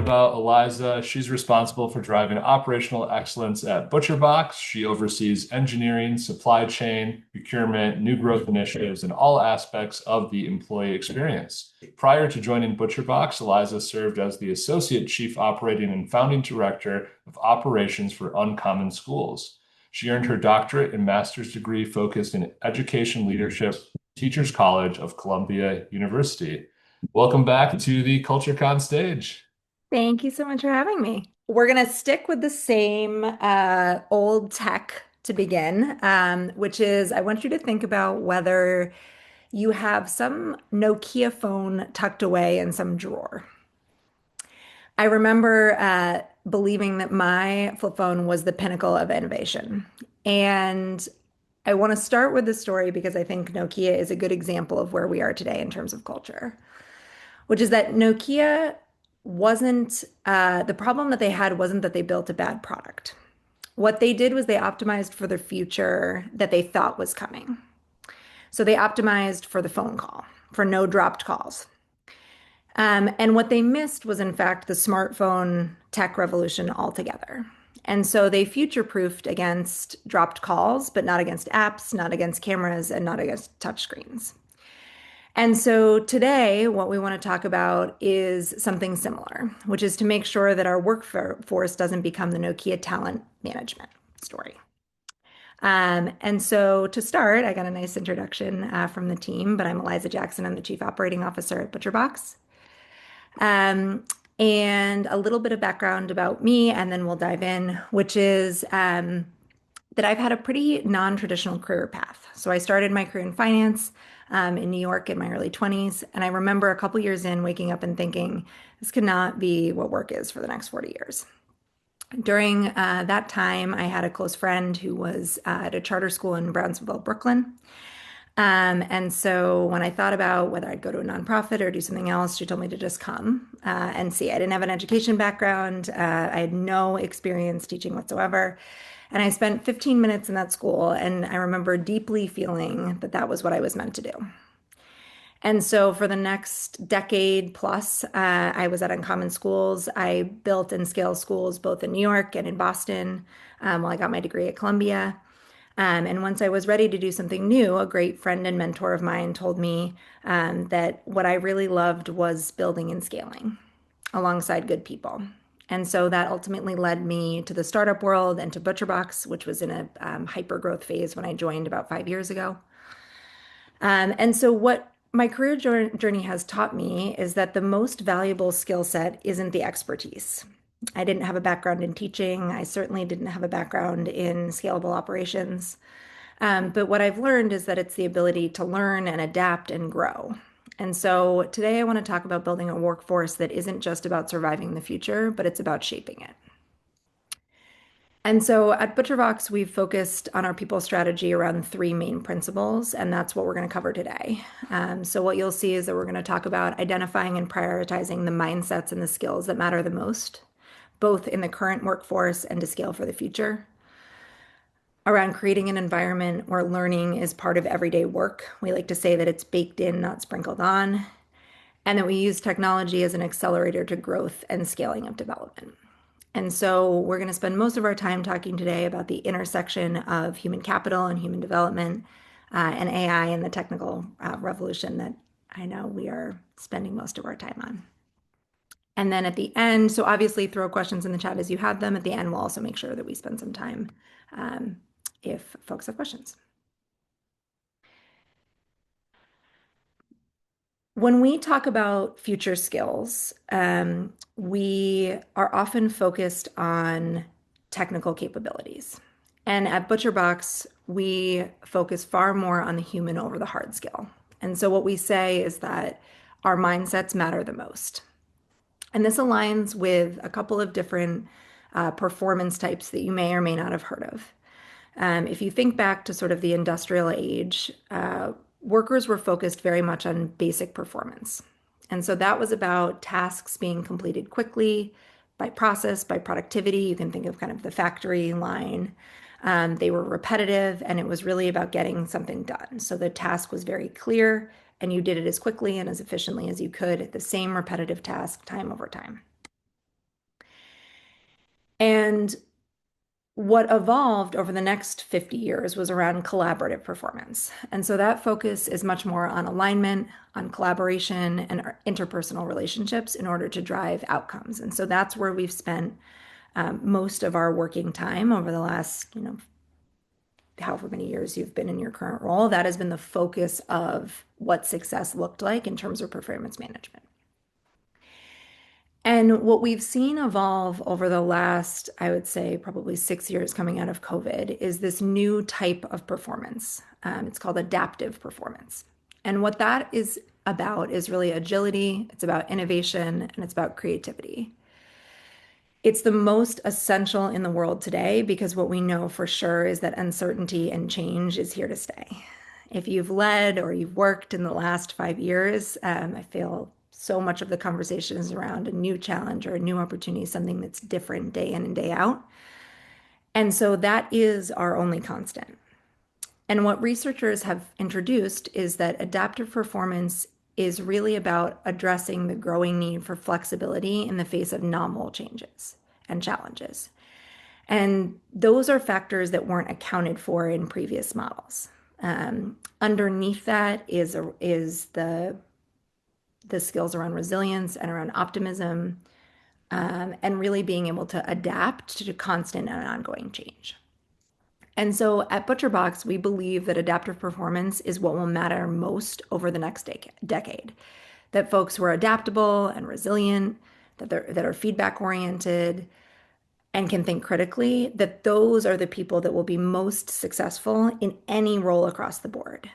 about Eliza. She's responsible for driving operational excellence at ButcherBox. She oversees engineering, supply chain, procurement, new growth initiatives, and all aspects of the employee experience. Prior to joining ButcherBox, Eliza served as the Associate Chief Operating and Founding Director of Operations for Uncommon Schools. She earned her doctorate and master's degree focused in education leadership, Teachers College of Columbia University. Welcome back to the CultureCon stage. Thank you so much for having me. We're going to stick with the same old tech to begin, which is I want you to think about whether you have some Nokia phone tucked away in some drawer. I remember believing that my flip phone was the pinnacle of innovation. And I want to start with the story because I think Nokia is a good example of where we are today in terms of culture, which is that Nokia wasn't the problem that they had wasn't that they built a bad product. What they did was they optimized for the future that they thought was coming. So they optimized for the phone call, for no dropped calls. And what they missed was, in fact, the smartphone tech revolution altogether. And so they future-proofed against dropped calls, but not against apps, not against cameras, and not against touchscreens. And so today, what we want to talk about is something similar, which is to make sure that our workforce doesn't become the Nokia talent management story. And so to start, I got a nice introduction from the team, but I'm Eliza Jackson. I'm the Chief Operating Officer at ButcherBox. And a little bit of background about me, and then we'll dive in, which is that I've had a pretty non-traditional career path. So I started my career in finance in New York in my early 20s. And I remember a couple years in waking up and thinking, this could not be what work is for the next 40 years. During that time, I had a close friend who was at a charter school in Brownsville, Brooklyn. And so when I thought about whether I'd go to a nonprofit or do something else, she told me to just come and see. I didn't have an education background. I had no experience teaching whatsoever. And I spent 15 minutes in that school, and I remember deeply feeling that that was what I was meant to do. And so for the next decade plus, I was at Uncommon Schools. I built and scaled schools both in New York and in Boston while I got my degree at Columbia. And once I was ready to do something new, a great friend and mentor of mine told me that what I really loved was building and scaling alongside good people. And so that ultimately led me to the startup world and to ButcherBox, which was in a hyper growth phase when I joined about 5 years ago. And so what my career journey has taught me is that the most valuable skill set isn't the expertise. I didn't have a background in teaching. I certainly didn't have a background in scalable operations. But what I've learned is that it's the ability to learn and adapt and grow. And so today I want to talk about building a workforce that isn't just about surviving the future, but it's about shaping it. And so at ButcherBox, we've focused on our people strategy around three main principles, and that's what we're going to cover today. So what you'll see is that we're going to talk about identifying and prioritizing the mindsets and the skills that matter the most, both in the current workforce and to scale for the future. Around creating an environment where learning is part of everyday work. We like to say that it's baked in, not sprinkled on, and that we use technology as an accelerator to growth and scaling of development. And so we're going to spend most of our time talking today about the intersection of human capital and human development and AI and the technical revolution that I know we are spending most of our time on. And then at the end, so obviously throw questions in the chat as you have them. At the end, we'll also make sure that we spend some time if folks have questions. When we talk about future skills, we are often focused on technical capabilities. And at ButcherBox, we focus far more on the human over the hard skill. And so what we say is that our mindsets matter the most. And this aligns with a couple of different performance types that you may or may not have heard of. If you think back to sort of the industrial age, workers were focused very much on basic performance. And so that was about tasks being completed quickly by process, by productivity. You can think of kind of the factory line. They were repetitive, and it was really about getting something done. So the task was very clear, and you did it as quickly and as efficiently as you could, the same repetitive task time over time. And what evolved over the next 50 years was around collaborative performance. And so that focus is much more on alignment, on collaboration, and interpersonal relationships in order to drive outcomes. And so that's where we've spent most of our working time over the last, however many years you've been in your current role. That has been the focus of what success looked like in terms of performance management. And what we've seen evolve over the last, I would say, probably 6 years coming out of COVID is this new type of performance. It's called adaptive performance. And what that is about is really agility, it's about innovation, and it's about creativity. It's the most essential in the world today because what we know for sure is that uncertainty and change is here to stay. If you've led or you've worked in the last 5 years, I feel so much of the conversation is around a new challenge or a new opportunity, something that's different day in and day out. And so that is our only constant. And what researchers have introduced is that adaptive performance is really about addressing the growing need for flexibility in the face of novel changes and challenges. And those are factors that weren't accounted for in previous models. Underneath that is the skills around resilience and around optimism, and really being able to adapt to constant and ongoing change. And so at ButcherBox, we believe that adaptive performance is what will matter most over the next decade. That folks who are adaptable and resilient, that are feedback oriented, and can think critically, that those are the people that will be most successful in any role across the board.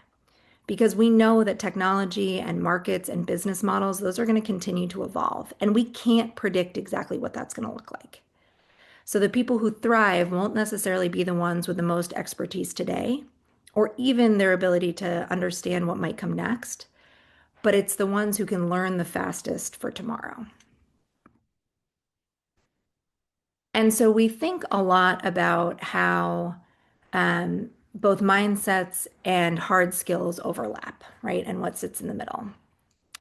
Because we know that technology and markets and business models, those are going to continue to evolve, and we can't predict exactly what that's going to look like. So the people who thrive won't necessarily be the ones with the most expertise today, or even their ability to understand what might come next, but it's the ones who can learn the fastest for tomorrow. And so we think a lot about how both mindsets and hard skills overlap, right? And what sits in the middle.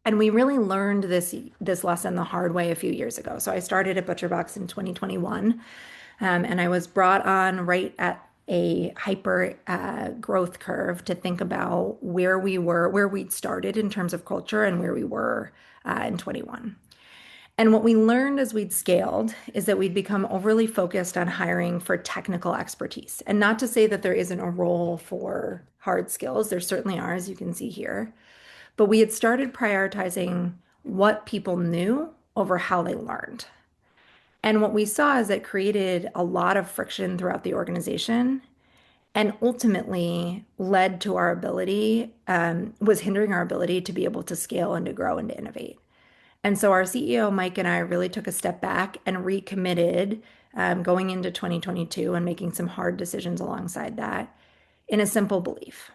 And we really learned this lesson the hard way a few years ago. So I started at ButcherBox in 2021, and I was brought on right at a hyper growth curve to think about where we were, where we'd started in terms of culture, and where we were in 21. And what we learned as we'd scaled is that we'd become overly focused on hiring for technical expertise. And not to say that there isn't a role for hard skills, there certainly are, as you can see here. But we had started prioritizing what people knew over how they learned. And what we saw is that created a lot of friction throughout the organization and ultimately led to our ability, was hindering our ability to be able to scale and to grow and to innovate. And so our CEO, Mike, and I really took a step back and recommitted going into 2022 and making some hard decisions alongside that in a simple belief,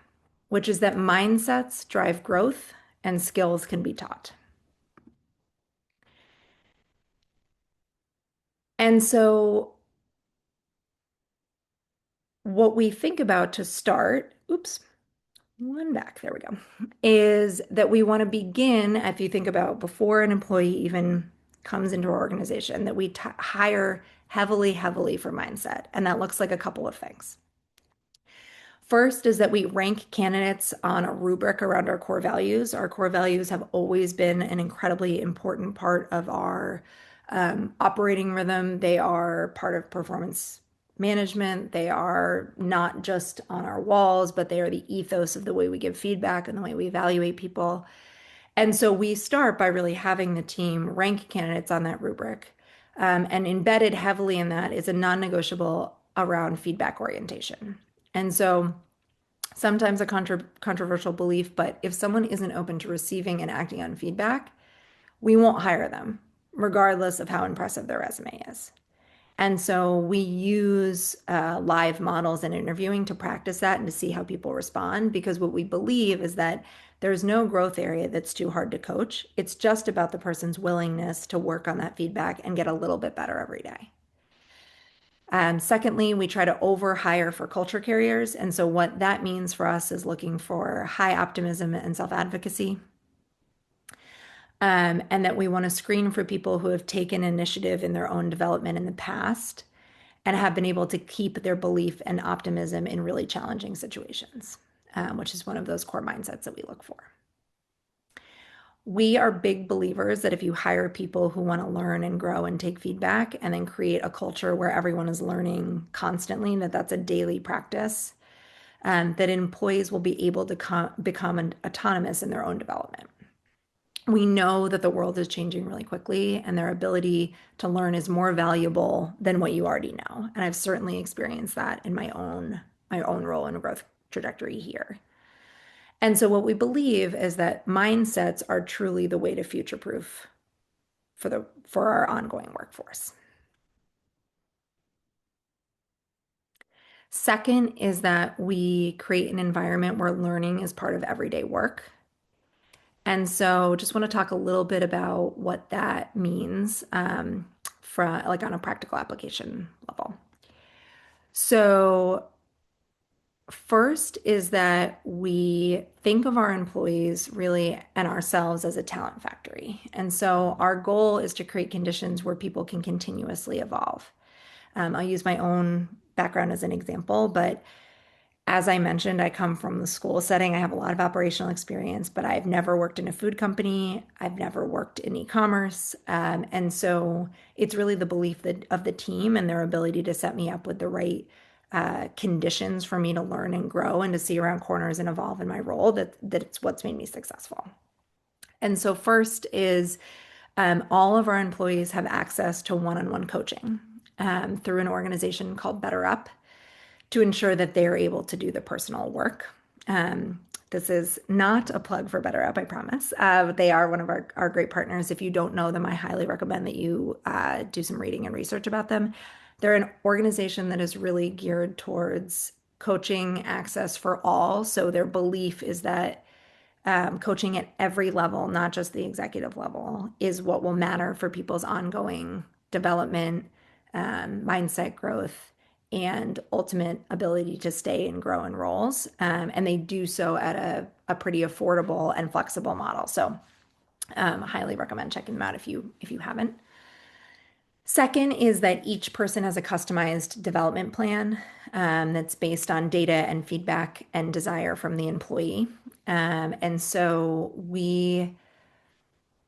which is that mindsets drive growth and skills can be taught. And so what we think about to start, oops, one back, there we go, is that we want to begin, if you think about before an employee even comes into our organization, that we hire heavily, heavily for mindset. And that looks like a couple of things. First is that we rank candidates on a rubric around our core values. Our core values have always been an incredibly important part of our operating rhythm. They are part of performance management. They are not just on our walls, but they are the ethos of the way we give feedback and the way we evaluate people. And so we start by really having the team rank candidates on that rubric. And embedded heavily in that is a non-negotiable around feedback orientation. And so sometimes a controversial belief, but if someone isn't open to receiving and acting on feedback, we won't hire them, regardless of how impressive their resume is. And so we use live models and interviewing to practice that and to see how people respond, because what we believe is that there's no growth area that's too hard to coach. It's just about the person's willingness to work on that feedback and get a little bit better every day. Secondly, we try to overhire for culture carriers. And so what that means for us is looking for high optimism and self-advocacy. And that we want to screen for people who have taken initiative in their own development in the past and have been able to keep their belief and optimism in really challenging situations, which is one of those core mindsets that we look for. We are big believers that if you hire people who want to learn and grow and take feedback and then create a culture where everyone is learning constantly, that's a daily practice, that employees will be able to become autonomous in their own development. We know that the world is changing really quickly and their ability to learn is more valuable than what you already know. And I've certainly experienced that in my own role and growth trajectory here. And so what we believe is that mindsets are truly the way to future-proof for our ongoing workforce. Second is that we create an environment where learning is part of everyday work. And so just want to talk a little bit about what that means from like on a practical application level. So first is that we think of our employees really and ourselves as a talent factory. And so our goal is to create conditions where people can continuously evolve. I'll use my own background as an example, but as I mentioned, I come from the school setting. I have a lot of operational experience, but I've never worked in a food company. I've never worked in e-commerce. And so it's really the belief of the team and their ability to set me up with the right conditions for me to learn and grow and to see around corners and evolve in my role that it's what's made me successful. And so first is all of our employees have access to one-on-one coaching through an organization called BetterUp to ensure that they're able to do the personal work. This is not a plug for BetterUp, I promise. They are one of our great partners. If you don't know them, I highly recommend that you do some reading and research about them. They're an organization that is really geared towards coaching access for all. So their belief is that coaching at every level, not just the executive level, is what will matter for people's ongoing development, mindset growth, and ultimate ability to stay and grow in roles. And they do so at a pretty affordable and flexible model. So highly recommend checking them out if you haven't. Second is that each person has a customized development plan that's based on data and feedback and desire from the employee. And so we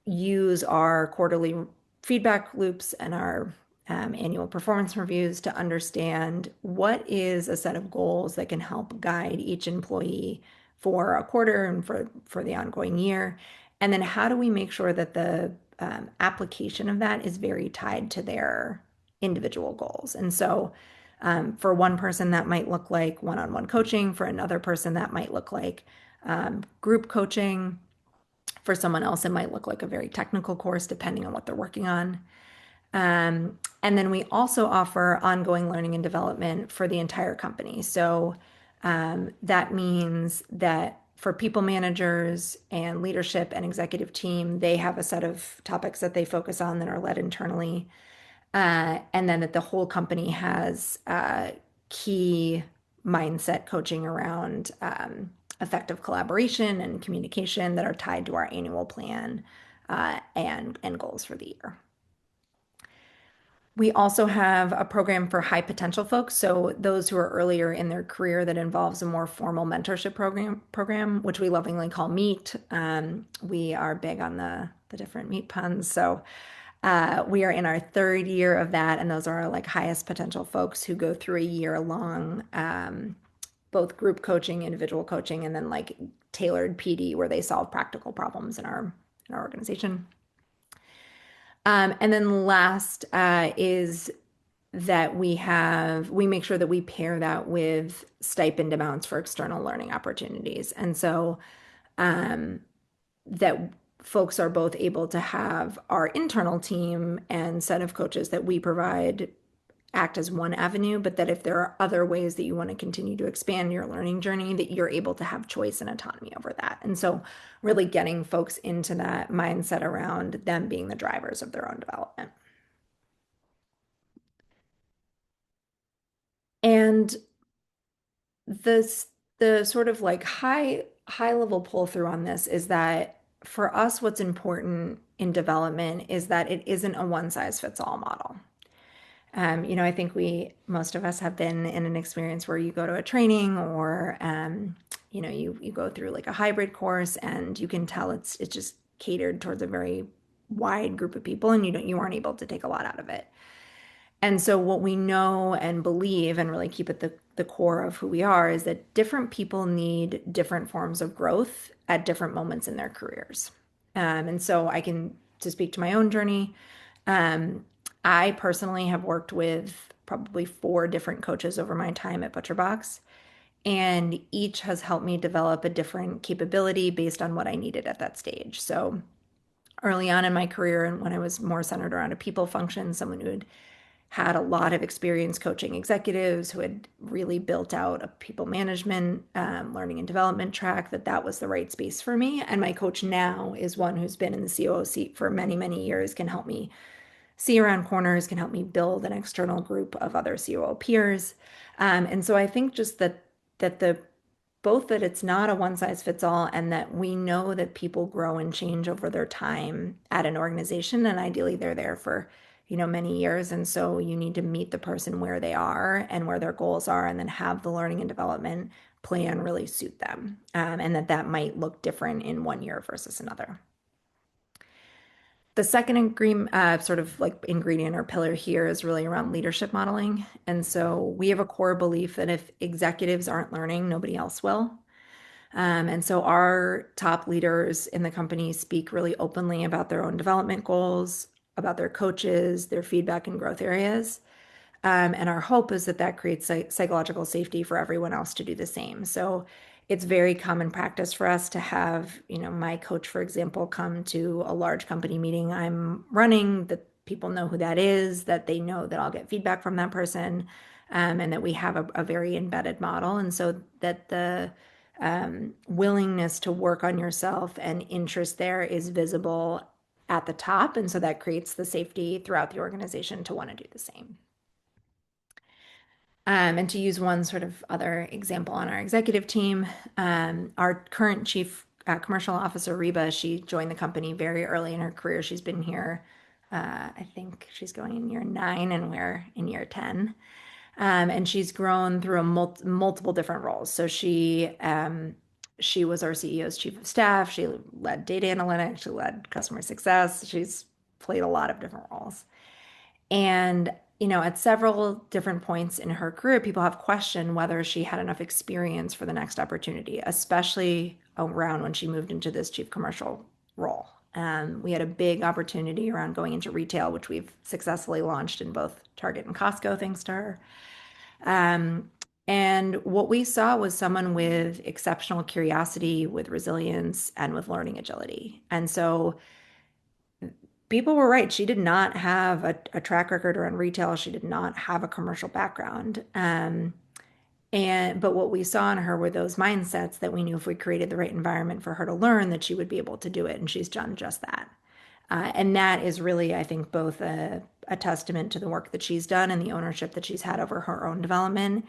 use our quarterly feedback loops and our annual performance reviews to understand what is a set of goals that can help guide each employee for a quarter and for the ongoing year. And then how do we make sure that the application of that is very tied to their individual goals? And so for one person, that might look like one-on-one coaching. For another person, that might look like group coaching. For someone else, it might look like a very technical course, depending on what they're working on. And then we also offer ongoing learning and development for the entire company. So that means that for people managers and leadership and executive team, they have a set of topics that they focus on that are led internally. And then that the whole company has key mindset coaching around effective collaboration and communication that are tied to our annual plan and goals for the year. We also have a program for high potential folks, so those who are earlier in their career that involves a more formal mentorship program, which we lovingly call MEET. We are big on the different meat puns, so we are in our third year of that, and those are our like highest potential folks who go through a year-long both group coaching, individual coaching, and then like tailored PD where they solve practical problems in our organization. And then last is that we make sure that we pair that with stipend amounts for external learning opportunities. And so that folks are both able to have our internal team and set of coaches that we provide act as one avenue, but that if there are other ways that you want to continue to expand your learning journey, that you're able to have choice and autonomy over that. And so really getting folks into that mindset around them being the drivers of their own development. And the sort of like high level pull through on this is that for us, what's important in development is that it isn't a one size fits all model. I think most of us have been in an experience where you go to a training or, you go through like a hybrid course and you can tell it's just catered towards a very wide group of people and you aren't able to take a lot out of it. And so what we know and believe and really keep at the core of who we are is that different people need different forms of growth at different moments in their careers. And so to speak to my own journey, um, I personally have worked with probably four different coaches over my time at ButcherBox, and each has helped me develop a different capability based on what I needed at that stage. So early on in my career, and when I was more centered around a people function, someone who had a lot of experience coaching executives, who had really built out a people management learning and development track, that was the right space for me. And my coach now is one who's been in the COO seat for many, many years, can help me see around corners, can help me build an external group of other COO peers. And so I think just that the both that it's not a one size fits all and that we know that people grow and change over their time at an organization, and ideally they're there for many years, and so you need to meet the person where they are and where their goals are and then have the learning and development plan really suit them, and that might look different in one year versus another. The second ingredient, sort of like ingredient or pillar here, is really around leadership modeling. And so we have a core belief that if executives aren't learning, nobody else will. And so our top leaders in the company speak really openly about their own development goals, about their coaches, their feedback and growth areas. And our hope is that creates psychological safety for everyone else to do the same. So it's very common practice for us to have, my coach, for example, come to a large company meeting I'm running, that people know who that is, that they know that I'll get feedback from that person, and that we have a very embedded model. And so that the willingness to work on yourself and interest there is visible at the top. And so that creates the safety throughout the organization to want to do the same. And to use one sort of other example on our executive team, our current chief commercial officer, Reba, she joined the company very early in her career. She's been here, I think she's going in year 9 and we're in year 10. And she's grown through multiple different roles. So she was our CEO's chief of staff. She led data analytics. She led customer success. She's played a lot of different roles. And, at several different points in her career, people have questioned whether she had enough experience for the next opportunity, especially around when she moved into this chief commercial role. We had a big opportunity around going into retail, which we've successfully launched in both Target and Costco, thanks to her. And what we saw was someone with exceptional curiosity, with resilience, and with learning agility. And so people were right. She did not have a track record around retail. She did not have a commercial background. But what we saw in her were those mindsets that we knew if we created the right environment for her to learn, that she would be able to do it. And she's done just that. And that is really, I think, both a testament to the work that she's done and the ownership that she's had over her own development,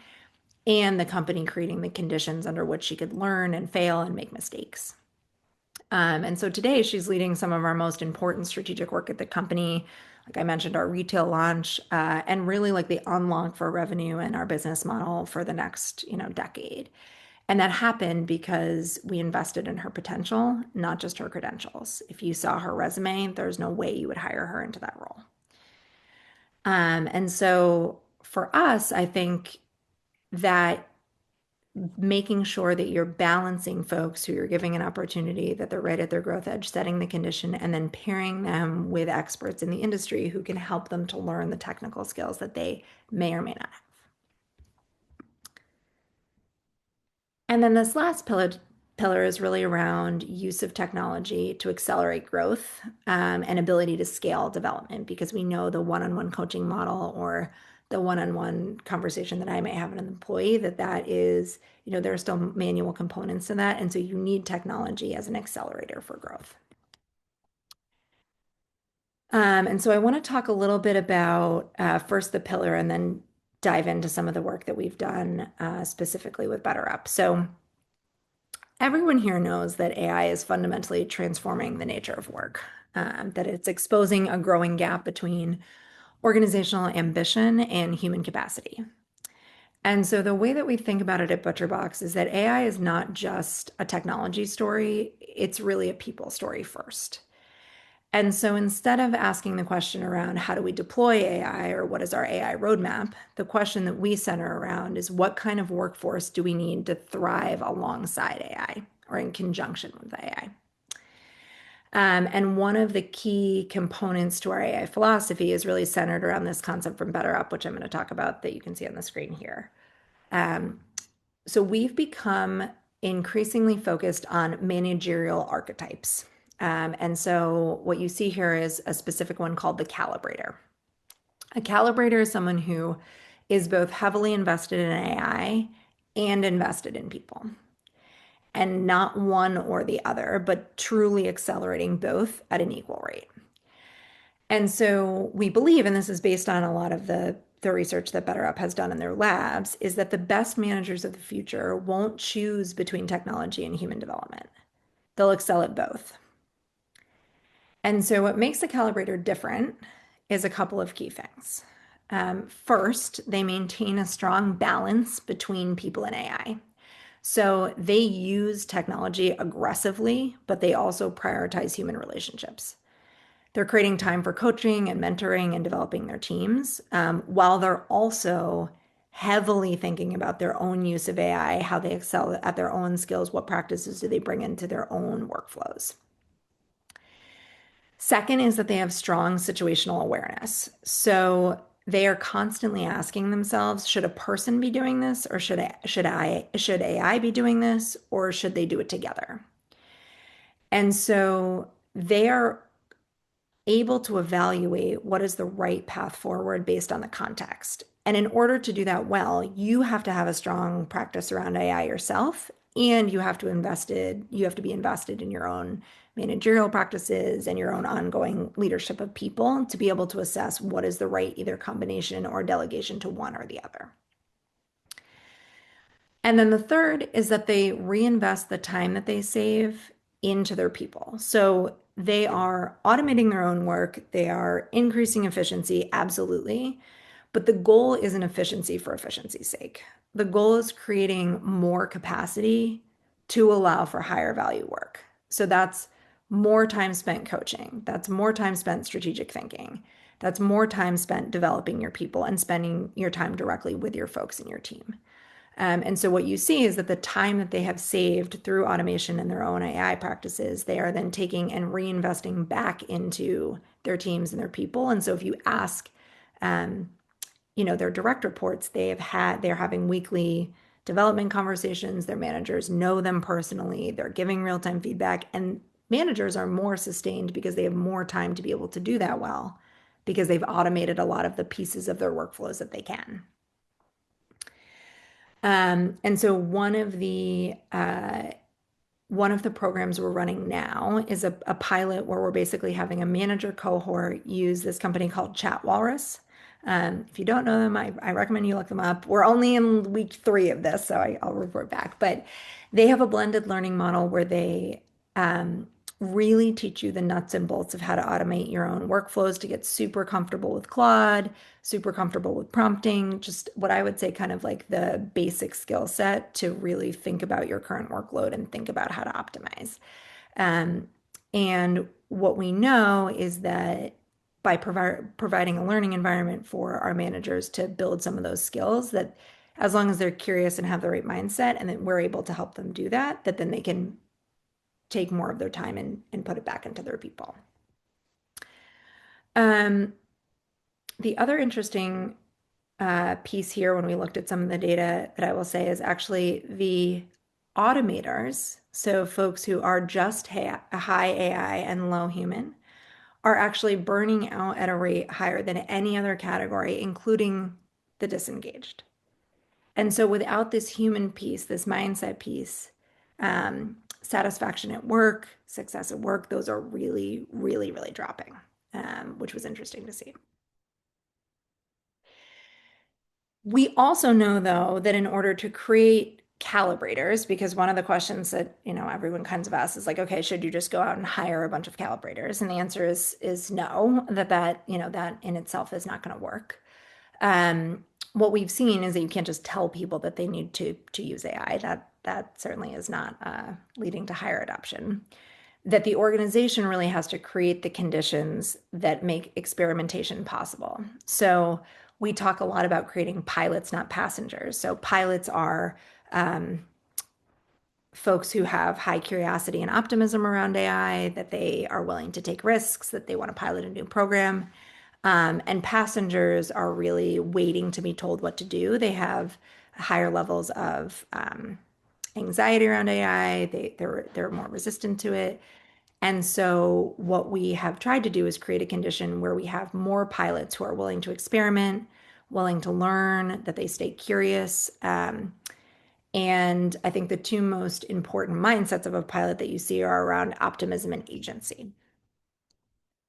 and the company creating the conditions under which she could learn and fail and make mistakes. And so today she's leading some of our most important strategic work at the company. Like I mentioned, our retail launch, and really like the unlock for revenue and our business model for the next, decade. And that happened because we invested in her potential, not just her credentials. If you saw her resume, there's no way you would hire her into that role. And so for us, I think that making sure that you're balancing folks who you're giving an opportunity, that they're right at their growth edge, setting the condition, and then pairing them with experts in the industry who can help them to learn the technical skills that they may or may not have. And then this last pillar is really around use of technology to accelerate growth, and ability to scale development, because we know the one-on-one coaching model or the one-on-one conversation that I may have with an employee, that is, there are still manual components to that. And so you need technology as an accelerator for growth. And so I want to talk a little bit about first the pillar and then dive into some of the work that we've done specifically with BetterUp. So everyone here knows that AI is fundamentally transforming the nature of work, that it's exposing a growing gap between organizational ambition and human capacity. And so the way that we think about it at ButcherBox is that AI is not just a technology story, it's really a people story first. And so instead of asking the question around how do we deploy AI or what is our AI roadmap, the question that we center around is what kind of workforce do we need to thrive alongside AI or in conjunction with AI? And one of the key components to our AI philosophy is really centered around this concept from BetterUp, which I'm going to talk about that you can see on the screen here. So we've become increasingly focused on managerial archetypes. And so what you see here is a specific one called the calibrator. A calibrator is someone who is both heavily invested in AI and invested in people, and not one or the other, but truly accelerating both at an equal rate. And so we believe, and this is based on a lot of the research that BetterUp has done in their labs, is that the best managers of the future won't choose between technology and human development. They'll excel at both. And so what makes the calibrator different is a couple of key things. First, they maintain a strong balance between people and AI. So they use technology aggressively, but they also prioritize human relationships. They're creating time for coaching and mentoring and developing their teams, while they're also heavily thinking about their own use of AI, how they excel at their own skills, what practices do they bring into their own workflows. Second is that they have strong situational awareness. So they are constantly asking themselves, should a person be doing this, or should AI be doing this, or should they do it together? And so they are able to evaluate what is the right path forward based on the context. And in order to do that well, you have to have a strong practice around AI yourself, and you have to be invested in your own managerial practices and your own ongoing leadership of people to be able to assess what is the right either combination or delegation to one or the other. And then the third is that they reinvest the time that they save into their people. So they are automating their own work, they are increasing efficiency, absolutely. But the goal isn't efficiency for efficiency's sake. The goal is creating more capacity to allow for higher value work. So that's more time spent coaching, that's more time spent strategic thinking, that's more time spent developing your people and spending your time directly with your folks in your team. And so what you see is that the time that they have saved through automation and their own AI practices, they are then taking and reinvesting back into their teams and their people. And so if you ask, their direct reports, they're having weekly development conversations. Their managers know them personally. They're giving real-time feedback, and managers are more sustained because they have more time to be able to do that well because they've automated a lot of the pieces of their workflows that they can. And so one of the programs we're running now is a pilot where we're basically having a manager cohort use this company called Chat Walrus. If you don't know them, I recommend you look them up. We're only in week 3 of this, so I'll report back. But they have a blended learning model where they really teach you the nuts and bolts of how to automate your own workflows to get super comfortable with Claude, super comfortable with prompting, just what I would say kind of like the basic skill set to really think about your current workload and think about how to optimize. And what we know is that by providing a learning environment for our managers to build some of those skills, that as long as they're curious and have the right mindset, and that we're able to help them do that, that then they can take more of their time and put it back into their people. The other interesting piece here when we looked at some of the data that I will say is actually the automators, so folks who are just high AI and low human, are actually burning out at a rate higher than any other category, including the disengaged. And so without this human piece, this mindset piece, satisfaction at work, success at work, those are really, really, really dropping, which was interesting to see. We also know, though, that in order to create calibrators, because one of the questions that, everyone kinds of asks is like, okay, should you just go out and hire a bunch of calibrators? And the answer is no, that in itself is not going to work. What we've seen is that you can't just tell people that they need to use AI. That certainly is not leading to higher adoption. That the organization really has to create the conditions that make experimentation possible. So we talk a lot about creating pilots, not passengers. So pilots are um, folks who have high curiosity and optimism around AI, that they are willing to take risks, that they want to pilot a new program. And passengers are really waiting to be told what to do. They have higher levels of anxiety around AI. They're more resistant to it. And so what we have tried to do is create a condition where we have more pilots who are willing to experiment, willing to learn, that they stay curious. And I think the two most important mindsets of a pilot that you see are around optimism and agency.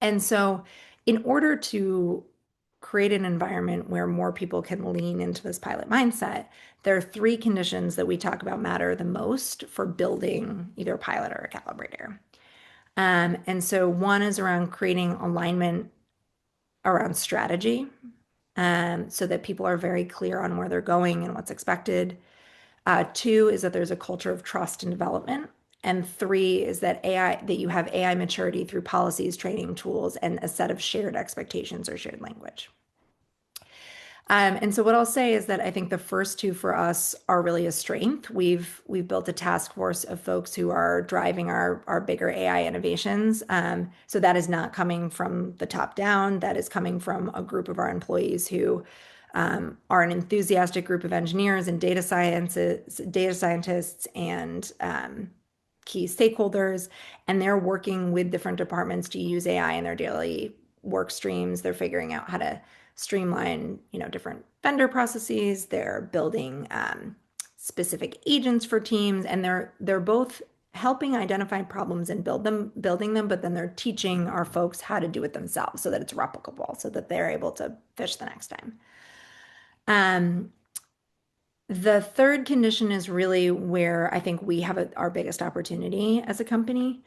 And so, in order to create an environment where more people can lean into this pilot mindset, there are three conditions that we talk about matter the most for building either a pilot or a calibrator. And so, one is around creating alignment around strategy, so that people are very clear on where they're going and what's expected. Two is that there's a culture of trust and development. And three is that you have AI maturity through policies, training tools, and a set of shared expectations or shared language. And so what I'll say is that I think the first two for us are really a strength. We've built a task force of folks who are driving our bigger AI innovations. So that is not coming from the top down. That is coming from a group of our employees who are an enthusiastic group of engineers and data scientists, and key stakeholders, and they're working with different departments to use AI in their daily work streams. They're figuring out how to streamline, different vendor processes. They're building specific agents for teams, and they're both helping identify problems and building them, but then they're teaching our folks how to do it themselves so that it's replicable, so that they're able to fish the next time. The third condition is really where I think we have our biggest opportunity as a company.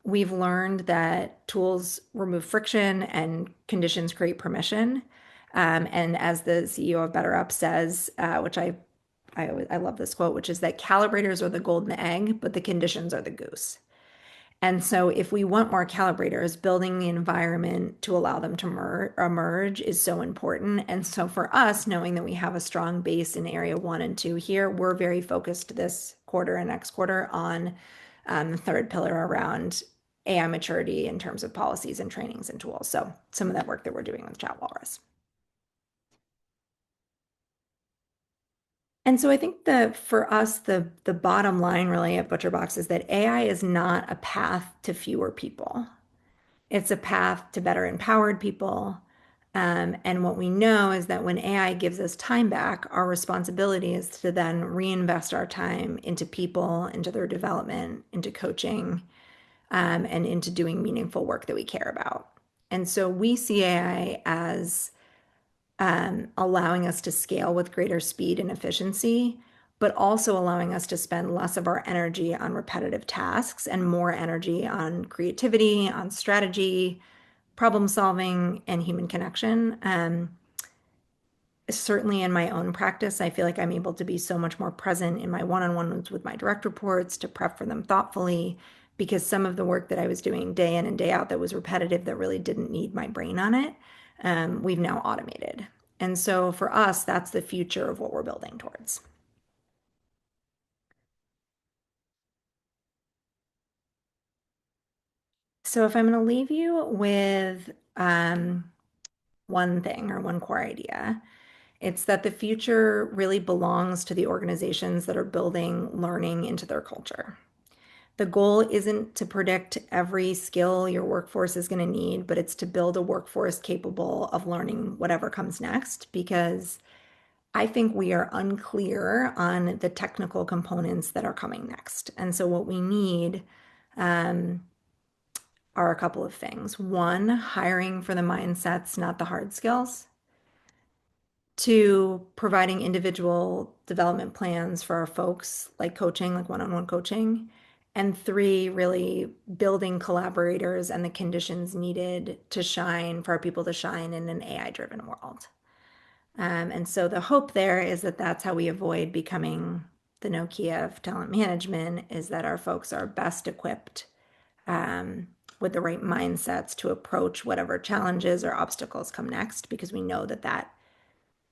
We've learned that tools remove friction and conditions create permission. And as the CEO of BetterUp says, which I love this quote, which is that calibrators are the golden egg, but the conditions are the goose. And so, if we want more calibrators, building the environment to allow them to emerge is so important. And so, for us, knowing that we have a strong base in area 1 and 2 here, we're very focused this quarter and next quarter on the third pillar around AI maturity in terms of policies and trainings and tools. So, some of that work that we're doing with Chat Walrus. And so I think for us, the bottom line really at ButcherBox is that AI is not a path to fewer people. It's a path to better empowered people. And what we know is that when AI gives us time back, our responsibility is to then reinvest our time into people, into their development, into coaching, and into doing meaningful work that we care about. And so we see AI as allowing us to scale with greater speed and efficiency, but also allowing us to spend less of our energy on repetitive tasks and more energy on creativity, on strategy, problem solving, and human connection. Certainly in my own practice, I feel like I'm able to be so much more present in my one-on-ones with my direct reports, to prep for them thoughtfully, because some of the work that I was doing day in and day out that was repetitive, that really didn't need my brain on it, we've now automated. And so for us, that's the future of what we're building towards. So if I'm going to leave you with one thing or one core idea, it's that the future really belongs to the organizations that are building learning into their culture. The goal isn't to predict every skill your workforce is going to need, but it's to build a workforce capable of learning whatever comes next, because I think we are unclear on the technical components that are coming next. And so what we need are a couple of things. One, hiring for the mindsets, not the hard skills. to providing individual development plans for our folks, like coaching, like one-on-one coaching. And three, really building collaborators and the conditions needed to shine for our people to shine in an AI-driven world. And so the hope there is that that's how we avoid becoming the Nokia of talent management, is that our folks are best equipped um, with the right mindsets to approach whatever challenges or obstacles come next, because we know that that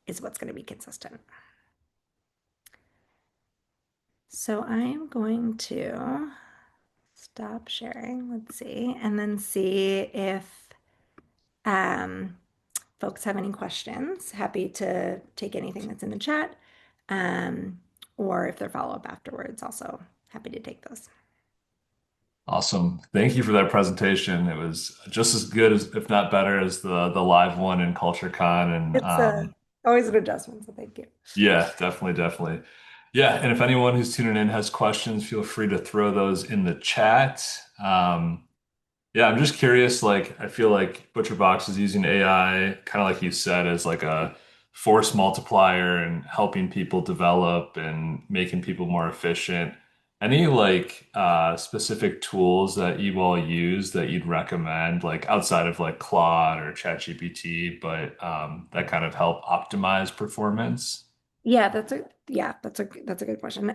is what's going to be consistent. So I am going to stop sharing, let's see, and then see if um, folks have any questions. Happy to take anything that's in the chat, um, or if they're follow-up afterwards, also happy to take those. Awesome. Thank you for that presentation. It was just as good as, if not better, as the live one in CultureCon. And It's always an adjustment, so thank you. yeah, definitely, definitely. Yeah, and if anyone who's tuning in has questions, feel free to throw those in the chat. Yeah, I'm just curious. Like, I feel like ButcherBox is using AI, kind of like you said, as like a force multiplier and helping people develop and making people more efficient. Any like specific tools that you all use that you'd recommend, like outside of like Claude or ChatGPT, but that kind of help optimize performance? That's a good question.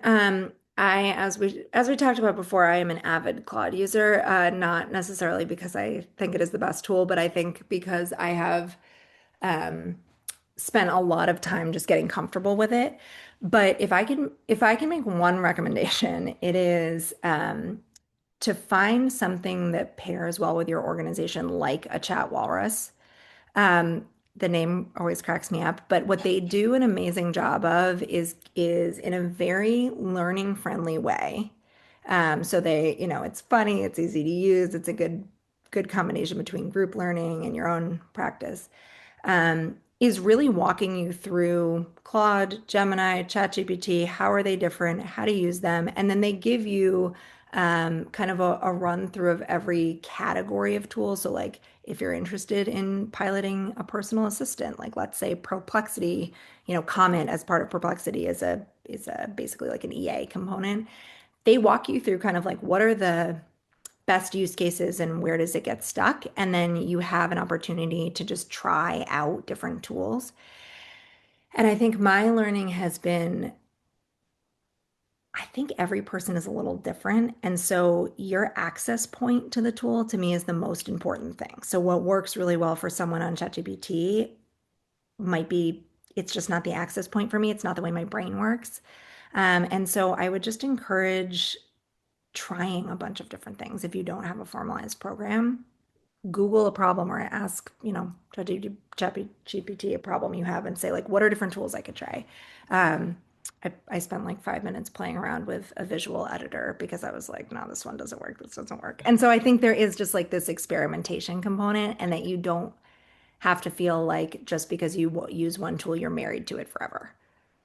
As we talked about before, I am an avid Claude user, not necessarily because I think it is the best tool, but I think because I have um, spent a lot of time just getting comfortable with it. But if I can make one recommendation, it is to find something that pairs well with your organization, like a chat walrus. Um, the name always cracks me up, but what they do an amazing job of is in a very learning friendly way. So it's funny, it's easy to use, it's a good combination between group learning and your own practice. Is really walking you through Claude, Gemini, ChatGPT, how are they different, how to use them, and then they give you kind of a run through of every category of tools. So like if you're interested in piloting a personal assistant, like let's say Perplexity, Comment as part of Perplexity is a basically like an EA component. They walk you through kind of like what are the best use cases and where does it get stuck, and then you have an opportunity to just try out different tools. And I think my learning has been, I think every person is a little different. And so your access point to the tool to me is the most important thing. So what works really well for someone on ChatGPT might be, it's just not the access point for me. It's not the way my brain works. And so I would just encourage trying a bunch of different things if you don't have a formalized program. Google a problem or ask, ChatGPT a problem you have and say, like, what are different tools I could try? I spent like 5 minutes playing around with a visual editor because I was like, no, this one doesn't work. This doesn't work. And so I think there is just like this experimentation component, and that you don't have to feel like just because you use one tool, you're married to it forever.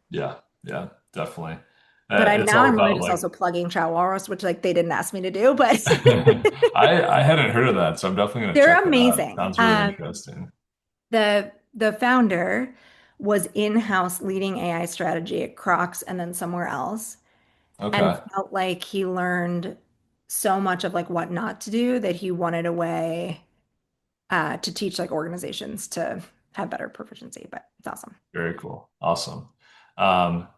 Yeah, yeah, definitely. But It's now all I'm really about just like also plugging Chat Walrus, which like they didn't ask me to do, but I hadn't heard of that, so I'm definitely gonna check they're that out. amazing. Sounds really interesting. The founder was in-house leading AI strategy at Crocs and then somewhere else, and Okay, felt like he learned so much of like what not to do that he wanted a way to teach like organizations to have better proficiency. But it's awesome. very cool. Awesome.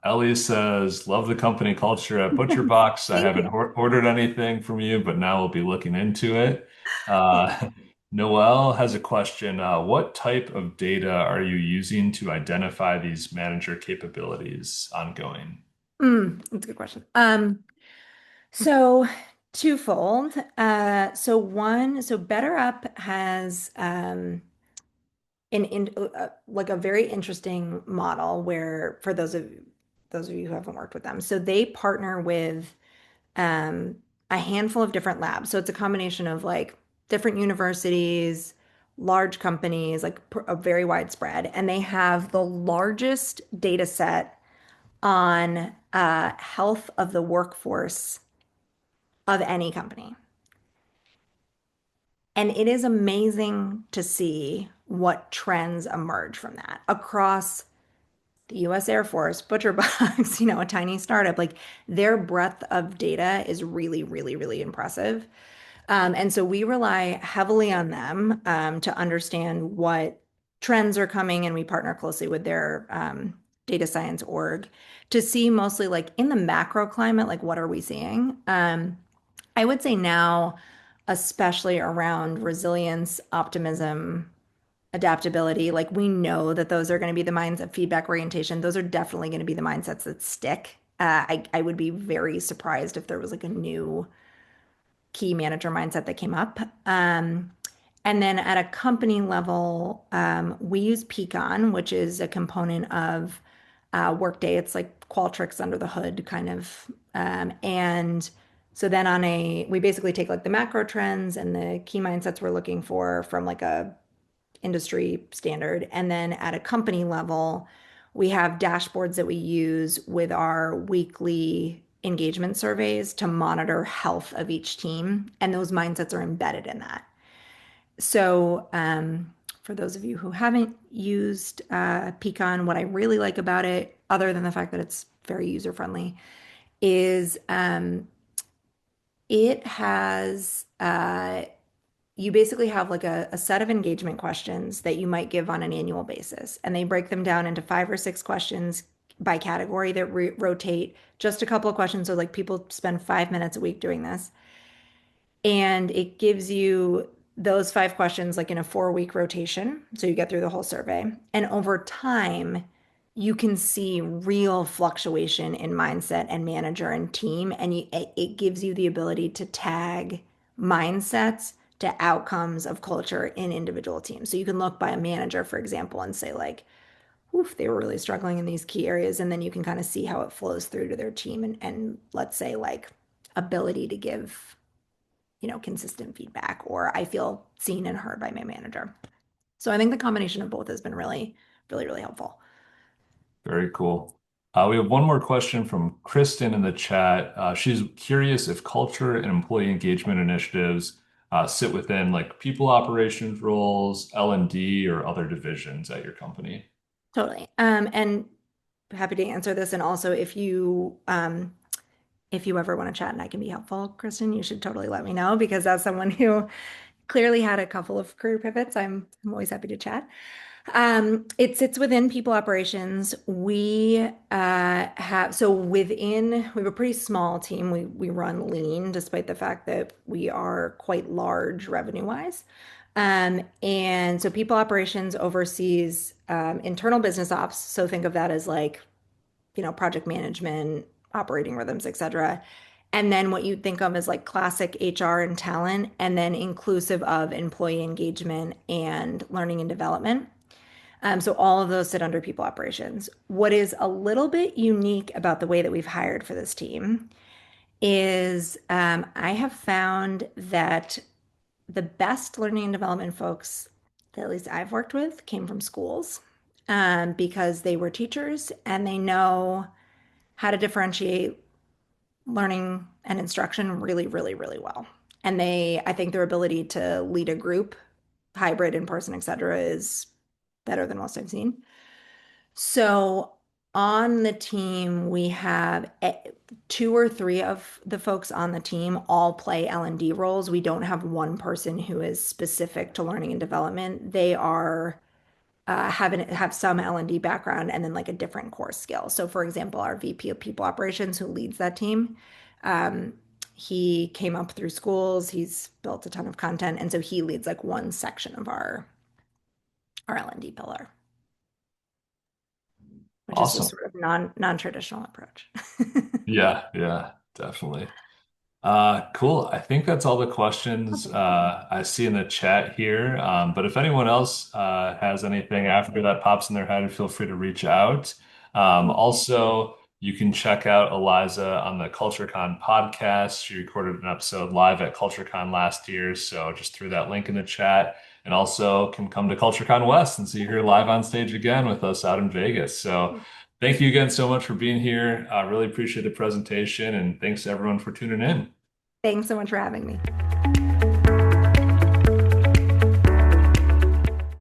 Ellie says, love the company culture at ButcherBox. I Thank haven't you. ordered anything from you, but now we'll be looking into it. Noelle has a question. What type of data are you using to identify these manager capabilities ongoing? That's a good question. So twofold. So BetterUp has like a very interesting model where for those of you who haven't worked with them, so they partner with um, a handful of different labs. So it's a combination of like different universities, large companies, like a very widespread, and they have the largest data set on health of the workforce of any company. And it is amazing to see what trends emerge from that across the US Air Force, ButcherBox, a tiny startup, like their breadth of data is really, really, really impressive. And so we rely heavily on them to understand what trends are coming, and we partner closely with their data science org to see mostly like in the macro climate, like what are we seeing? I would say now, especially around resilience, optimism, adaptability, like we know that those are going to be the mindset, feedback orientation. Those are definitely going to be the mindsets that stick. I would be very surprised if there was like a new key manager mindset that came up. And then at a company level, we use Peakon, which is a component of Workday. It's like Qualtrics under the hood, kind of. And so then we basically take like the macro trends and the key mindsets we're looking for from like a industry standard. And then at a company level, we have dashboards that we use with our weekly engagement surveys to monitor health of each team. And those mindsets are embedded in that. So, for those of you who haven't used Peakon, what I really like about it, other than the fact that it's very user friendly, is it has you basically have like a set of engagement questions that you might give on an annual basis, and they break them down into 5 or 6 questions by category that rotate just a couple of questions. So like people spend 5 minutes a week doing this, and it gives you those 5 questions like in a 4 week rotation. So you get through the whole survey. And over time, you can see real fluctuation in mindset and manager and team. And it gives you the ability to tag mindsets to outcomes of culture in individual teams. So you can look by a manager, for example, and say, like, oof, they were really struggling in these key areas. And then you can kind of see how it flows through to their team and let's say, like, ability to give consistent feedback, or I feel seen and heard by my manager. So I think the combination of both has been really, really, really helpful. Very cool. We have one more question from Kristen in the chat. She's curious if culture and employee engagement initiatives sit within like people operations roles, L&D, or other divisions at your company. Totally. And happy to answer this. And also, if you ever want to chat and I can be helpful, Kristen, you should totally let me know, because as someone who clearly had a couple of career pivots, I'm always happy to chat. It sits within people operations. We we have a pretty small team. We run lean, despite the fact that we are quite large revenue wise. And so people operations oversees internal business ops. So think of that as like, project management, operating rhythms, et cetera. And then what you think of as like classic HR and talent, and then inclusive of employee engagement and learning and development. So all of those sit under people operations. What is a little bit unique about the way that we've hired for this team is I have found that the best learning and development folks that at least I've worked with came from schools, because they were teachers and they know how to differentiate learning and instruction really, really, really well. And I think their ability to lead a group, hybrid, in person, et cetera, is better than most I've seen. So on the team, we have 2 or 3 of the folks on the team all play L&D roles. We don't have one person who is specific to learning and development. They are have some L&D background and then like a different core skill. So for example, our VP of people operations who leads that team, um, he came up through schools, he's built a ton of content, and so he leads like one section of our L&D pillar, which is a Awesome. sort of non-traditional approach. Yeah, yeah, definitely. Cool. I think that's all the questions Awesome. I see in the chat here. But if anyone else has anything after that pops in their head, feel free to reach out. Also, you can check out Eliza on the CultureCon podcast. She recorded an episode live at CultureCon last year, so just threw that link in the chat. And also can come to CultureCon West and see her live on stage again with us out in Vegas. So thank you again so much for being here. I really appreciate the presentation, and thanks everyone for tuning in. Thanks so much for having me.